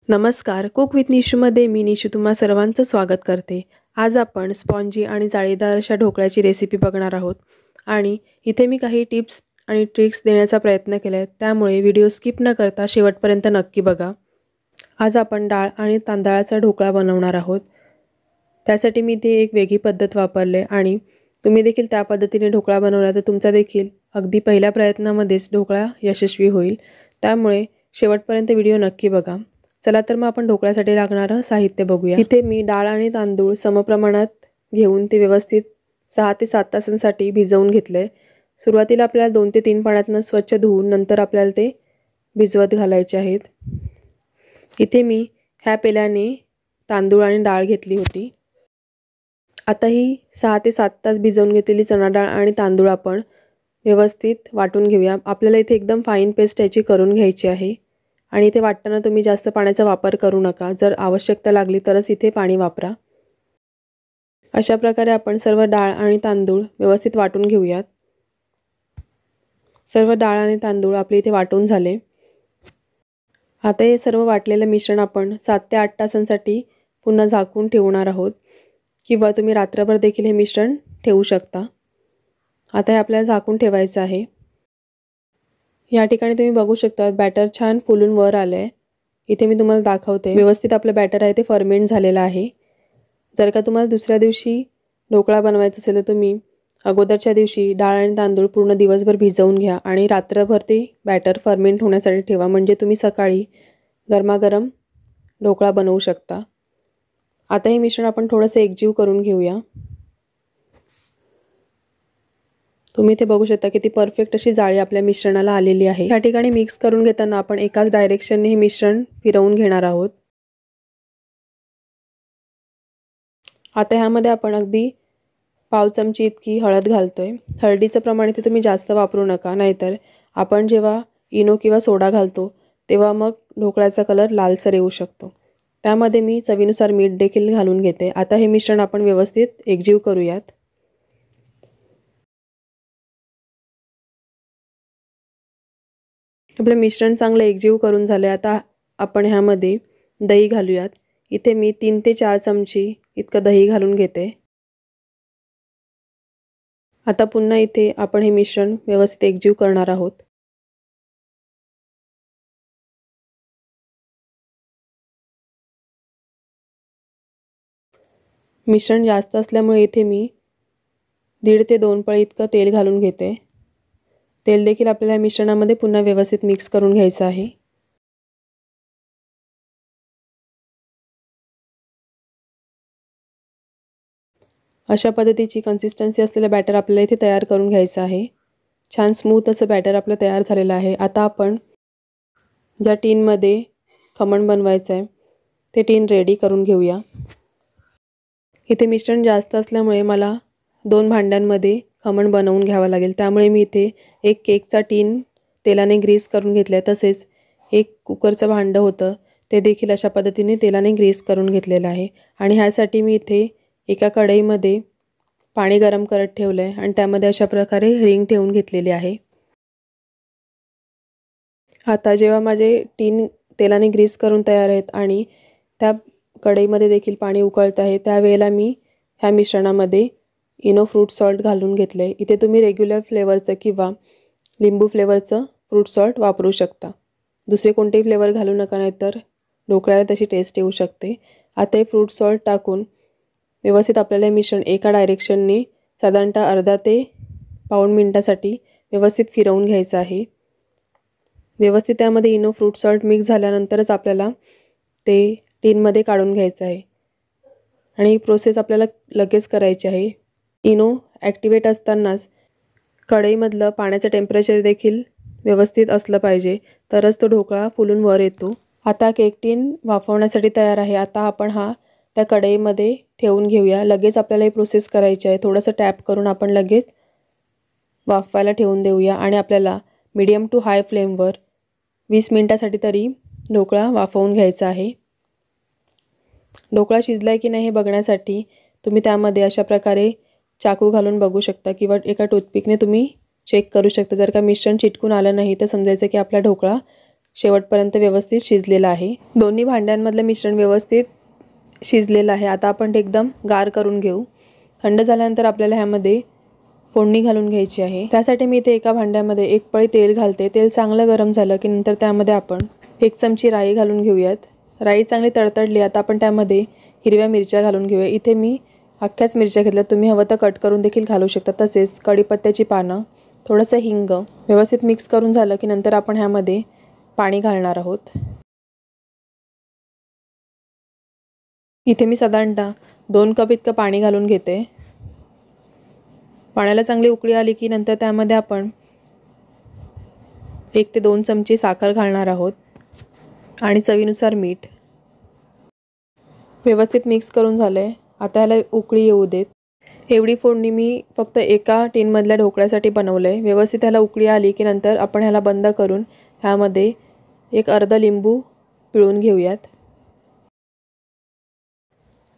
नमस्कार, cook with निशूमध्ये मी निशू तुम्हा सर्वांचं स्वागत करते। आज आपण स्पॉन्जी आणि जाळीदार अशा ढोकळ्याची रेसिपी बघणार आहोत आणि इथे मी काही टिप्स आणि ट्रिक्स देण्याचा प्रयत्न केला आहे, त्यामुळे व्हिडिओ स्किप न करता शेवटपर्यंत नक्की बघा। आज आपण डाळ आणि तांदळाचा ढोकळा बनवणार आहोत। त्यासाठी मी इथे एक वेगळी पद्धत वापरली आणि तुम्ही देखील त्या पद्धतीने ढोकळा बनवला तर तुमचा देखील अगदी पहिल्या प्रयत्नामध्येच ढोकळा यशस्वी होईल। त्यामुळे शेवटपर्यंत व्हिडिओ नक्की बघा। चला तर मग आपण ढोकळ्यासाठी लागणारं साहित्य बघूया। इथे मी डाळ आणि तांदूळ समप्रमाणात घेऊन ते व्यवस्थित 6 ते 7 तासांसाठी भिजवून घेतले। सुरुवातीला आपल्याला 2 ते 3 पाण्यातून स्वच्छ धुवून नंतर आपल्याला ते भिजवत घालायचे आहेत। इथे मी ह्या पेल्याने तांदूळ आणि डाळ घेतली होती। आता ही 6 ते 7 तास भिजवून घेतलेली चणा डाळ आणि तांदूळ आपण व्यवस्थित वाटून घेऊया। आपल्याला इथे एकदम फाईन पेस्ट याची करून घ्यायची आहे आणि इथे वाटताना तुम्ही जास्त पाण्याचा वापर करू नका। जर आवश्यकता लागली तरच इथे पाणी वापरा। अशा प्रकारे आपण सर्व डाळ आणि तांदूळ व्यवस्थित वाटून घेऊयात। सर्व डाळ आणि तांदूळ आपले इथे वाटून झाले। आता हे सर्व वाटलेले मिश्रण आपण 7 ते 8 तासांसाठी पुन्हा झाकून ठेवणार आहोत किंवा तुम्ही रात्रभर देखील हे मिश्रण ठेवू शकता। आता हे आपल्याला झाकून ठेवायचं आहे। या ठिकाणी तुम्ही बघू शकता बॅटर छान फुलून वर आले। इथे मी तुम्हाला दाखवते व्यवस्थित आपलं बॅटर आहे ते फर्मेंट झालेलं आहे। जर का तुम्हाला दुसऱ्या दिवशी ढोकळा बनवायचा असेल तर तुम्ही अगोदरच्या दिवशी डाळ आणि तांदूळ पूर्ण दिवसभर भिजवून घ्या आणि रात्रभर ते बॅटर फर्मेंट होण्यासाठी ठेवा, म्हणजे तुम्ही सकाळी गरमागरम ढोकळा बनवू शकता। आता हे मिश्रण आपण थोडंसं एकजीव करून घेऊया। तुम्ही इथे बघू शकता की ती परफेक्ट अशी जाळी आपल्या मिश्रणाला आलेली आहे। या ठिकाणी मिक्स करून घेताना आपण एकाच डायरेक्शनने हे मिश्रण फिरवून घेणार आहोत। आता ह्यामध्ये आपण अगदी पाव चमची इतकी हळद घालतोय। हळदीचं प्रमाण इथे तुम्ही जास्त वापरू नका, नाहीतर आपण जेव्हा इनो किंवा सोडा घालतो तेव्हा मग ढोकळ्याचा कलर लालसर येऊ शकतो। त्यामध्ये मी चवीनुसार मीठ देखील घालून घेते। आता हे मिश्रण आपण व्यवस्थित एकजीव करूयात। आपलं मिश्रण चांगलं एकजीव करून झाले। आता आपण ह्यामध्ये दही घालूयात। इथे मी 3 ते 4 चमची इतकं दही घालून घेते। आता पुन्हा इथे आपण हे मिश्रण व्यवस्थित एकजीव करणार आहोत। मिश्रण जास्त असल्यामुळे इथे मी 1.5 ते 2 पळी इतकं तेल घालून घेते। तेल देखील आपल्याला मिश्रणामध्ये पुन्हा व्यवस्थित मिक्स करून घ्यायचं आहे। अशा पद्धतीची कन्सिस्टन्सी असलेलं बॅटर आपल्याला इथे तयार करून घ्यायचं आहे। छान स्मूथ असं बॅटर आपलं तयार झालेलं आहे। आता आपण ज्या टीनमध्ये खमण बनवायचं आहे ते टीन रेडी करून घेऊया। इथे मिश्रण जास्त असल्यामुळे मला 2 भांड्यांमध्ये खमण बनवून घ्यावं लागेल, त्यामुळे मी इथे एक केकचा टीन तेलाने ग्रीस करून घेतला आहे। तसेच एक कुकरचं भांडं होतं ते देखील अशा पद्धतीने तेलाने ग्रीस करून घेतलेलं आहे आणि ह्यासाठी मी इथे एका कढईमध्ये पाणी गरम करत ठेवलं आहे आणि त्यामध्ये अशा प्रकारे रिंग ठेवून घेतलेली आहे। आता जेव्हा माझे टीन तेलाने ग्रीस करून तयार आहेत आणि त्या कढईमध्ये देखील पाणी उकळत आहे, त्यावेळेला मी ह्या मिश्रणामध्ये इनो फ्रूट सॉल्ट घालून घेतले। इथे तुम्ही रेग्युलर फ्लेवरचं किंवा लिंबू फ्लेवरचं फ्रूट सॉल्ट वापरू शकता। दुसरे कोणतेही फ्लेवर घालू नका, नाहीतर ढोकळ्याला तशी टेस्ट येऊ शकते। आता हे फ्रूट सॉल्ट टाकून व्यवस्थित आपल्याला हे मिश्रण एका डायरेक्शनने साधारणतः अर्धा ते पाऊण मिनिटासाठी व्यवस्थित फिरवून घ्यायचं आहे। व्यवस्थित त्यामध्ये इनो फ्रूट सॉल्ट मिक्स झाल्यानंतरच आपल्याला ते टीनमध्ये काढून घ्यायचं आहे आणि ही प्रोसेस आपल्याला लगेच करायची आहे। इनो ॲक्टिवेट असतानाच कढईमधलं पाण्याचं टेम्परेचर देखील व्यवस्थित असलं पाहिजे, तरच तो ढोकळा फुलून वर येतो। आता केक टीन वाफवण्यासाठी तयार आहे। आता आपण हा त्या कढईमध्ये ठेवून घेऊया। लगेच आपल्याला ही प्रोसेस करायची आहे। थोडंसं टॅप करून आपण लगेच वाफवायला ठेवून देऊया आणि आपल्याला मीडियम टू हाय फ्लेमवर 20 मिनिटासाठी तरी ढोकळा वाफवून घ्यायचा आहे। ढोकळा शिजला आहे की नाही हे बघण्यासाठी तुम्ही त्यामध्ये अशा प्रकारे चाकू घालून बघू शकता किंवा एका टूथपिकने तुम्ही चेक करू शकता। जर का मिश्रण चिटकून आलं नाही तर समजायचं की आपला ढोकळा शेवटपर्यंत व्यवस्थित शिजलेलं आहे। दोन्ही भांड्यांमधलं मिश्रण व्यवस्थित शिजलेलं आहे। आता आपण ते एकदम गार करून घेऊ। थंड झाल्यानंतर आपल्याला ह्यामध्ये फोडणी घालून घ्यायची आहे। त्यासाठी मी इथे एका भांड्यामध्ये एक पळी तेल घालते। तेल चांगलं गरम झालं की नंतर त्यामध्ये आपण 1 चमची राई घालून घेऊयात। राई चांगली तडतडली आता आपण त्यामध्ये हिरव्या मिरच्या घालून घेऊया। इथे मी अख्ख्याच मिरच्या घेतल्या, तुम्ही हवं तर कट करून देखील घालू शकता। तसेच कढीपत्त्याची पानं, थोडंसं हिंग व्यवस्थित मिक्स करून झालं की नंतर आपण ह्यामध्ये पाणी घालणार आहोत। इथे मी साधारणतः 2 कप इतकं पाणी घालून घेते। पाण्याला चांगली उकळी आली की नंतर त्यामध्ये आपण 1 ते 2 चमचे साखर घालणार आहोत आणि चवीनुसार मीठ। व्यवस्थित मिक्स करून झालंय। आता ह्याला उकळी येऊ देत। एवढी फोडणी मी फक्त एका टीनमधल्या ढोकळ्यासाठी बनवलंय। व्यवस्थित ह्याला उकळी आली की नंतर आपण ह्याला बंद करून ह्यामध्ये एक अर्धा लिंबू पिळून घेऊयात।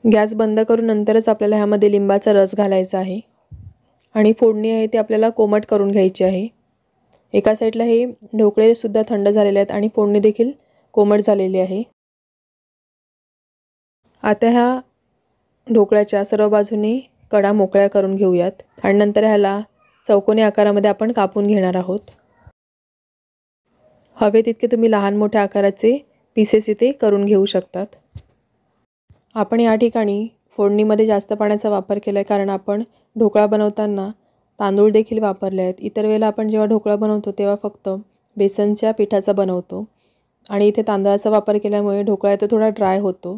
गॅस बंद करून नंतरच आपल्याला ह्यामध्ये लिंबाचा रस घालायचा आहे आणि फोडणी आहे ती आपल्याला कोमट करून घ्यायची आहे। एका साईडला हे ढोकळे सुद्धा थंड झालेले आहेत आणि फोडणी देखील कोमट झालेली आहे। आता ह्या ढोकळ्याच्या सर्व बाजूनी कडा मोकळ्या करून घेऊयात आणि नंतर ह्याला चौकोनी आकारामध्ये आपण कापून घेणार आहोत। हवे तितके तुम्ही लहान मोठ्या आकाराचे पीसेस इथे करून घेऊ शकतात। आपण या ठिकाणी फोडणीमध्ये जास्त पाण्याचा वापर केला आहे कारण आपण ढोकळा बनवताना तांदूळ देखील वापरले आहेत। इतर वेळेला आपण जेव्हा ढोकळा बनवतो तेव्हा फक्त बेसनच्या पिठाचा बनवतो आणि इथे तांदळाचा वापर केल्यामुळे ढोकळा तो थोडा ड्राय होतो।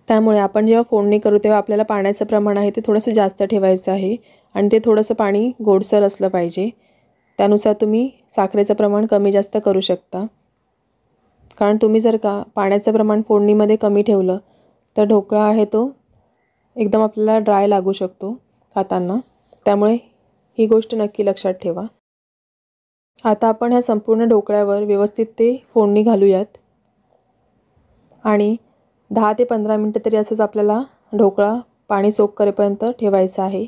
त्यामुळे आपण जेव्हा फोडणी करू तेव्हा आपल्याला पाण्याचं प्रमाण आहे ते थोडंसं जास्त ठेवायचं आहे आणि ते थोडंसं पाणी गोडसर असलं पाहिजे। त्यानुसार तुम्ही साखरेचं प्रमाण कमी जास्त करू शकता। कारण तुम्ही जर का पाण्याचं प्रमाण फोडणीमध्ये कमी ठेवलं तर ढोकळा आहे तो एकदम आपल्याला ड्राय लागू शकतो खाताना। त्यामुळे ही गोष्ट नक्की लक्षात ठेवा। आता आपण ह्या संपूर्ण ढोकळ्यावर व्यवस्थित ते फोडणी घालूयात आणि 10 ते 15 मिनिटं तरी असंच आपल्याला ढोकळा पाणी सोक करेपर्यंत ठेवायचा आहे।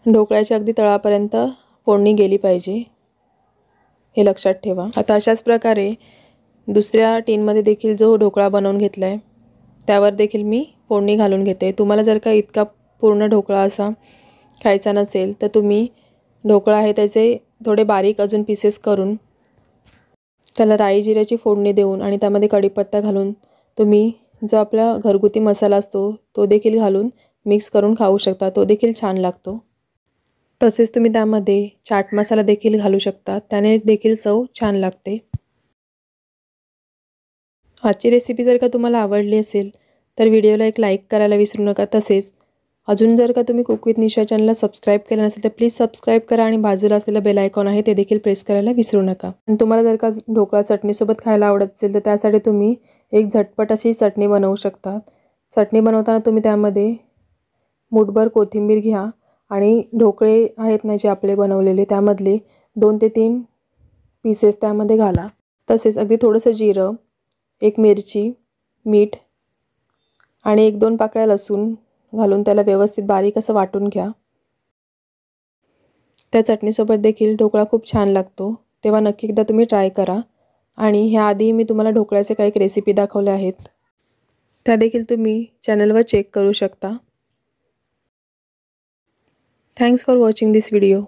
ढोकळ्याच्या अगदी तळापर्यंत फोडणी गेली पाहिजे, हे लक्षात ठेवा। आता अशाच प्रकारे दुसऱ्या टीनमध्ये देखील जो ढोकळा बनवून घेतला आहे त्यावर देखील मी फोडणी घालून घेते। तुम्हाला जर का इतका पूर्ण ढोकळा असा खायचा नसेल तर तुम्ही ढोकळा आहे त्याचे थोडे बारीक अजून पीसेस करून त्याला राई जिऱ्याची फोडणी देऊन आणि त्यामध्ये कढीपत्ता घालून तुम्ही जो आपला घरगुती मसाला असतो तो देखील घालून मिक्स करून खाऊ शकता, तो देखील छान लागतो। तसेच तुम्ही त्यामध्ये चाट मसाला देखील घालू शकता, त्याने देखील चव छान लागते। आजची रेसिपी जर का तुम्हाला आवडली असेल तर व्हिडिओला एक लाईक करायला विसरू नका। तसेच अजून जर का तुम्ही कुक विथ निशा चॅनलला सबस्क्राईब केलं नसेल तर प्लीज सबस्क्राईब करा आणि बाजूला असलेलं बेल आयकॉन आहे ते देखील प्रेस करायला विसरू नका। आणि तुम्हाला जर का ढोकळा चटणीसोबत खायला आवडत असेल तर त्यासाठी तुम्ही एक झटपट अशी चटणी बनवू शकता। चटणी बनवताना तुम्ही त्यामध्ये मूठभर कोथिंबीर घ्या आणि ढोकळे आहेत ना जे आपले बनवलेले त्यामधले 2 ते 3 पीसेस त्यामध्ये घाला। तसेच अगदी थोडंसं जिरं, 1 मिरची, मीठ आणि 1-2 पाकळ्या लसूण घालून त्याला व्यवस्थित बारीक असं वाटून घ्या। त्या चटणीसोबत देखील ढोकळा खूप छान लागतो, तेव्हा नक्की एकदा तुम्ही ट्राय करा। आणि ह्याआधी मी तुम्हाला ढोकळ्याचे काही रेसिपी दाखवल्या आहेत, त्या देखील तुम्ही चॅनलवर चेक करू शकता। Thanks for watching this video.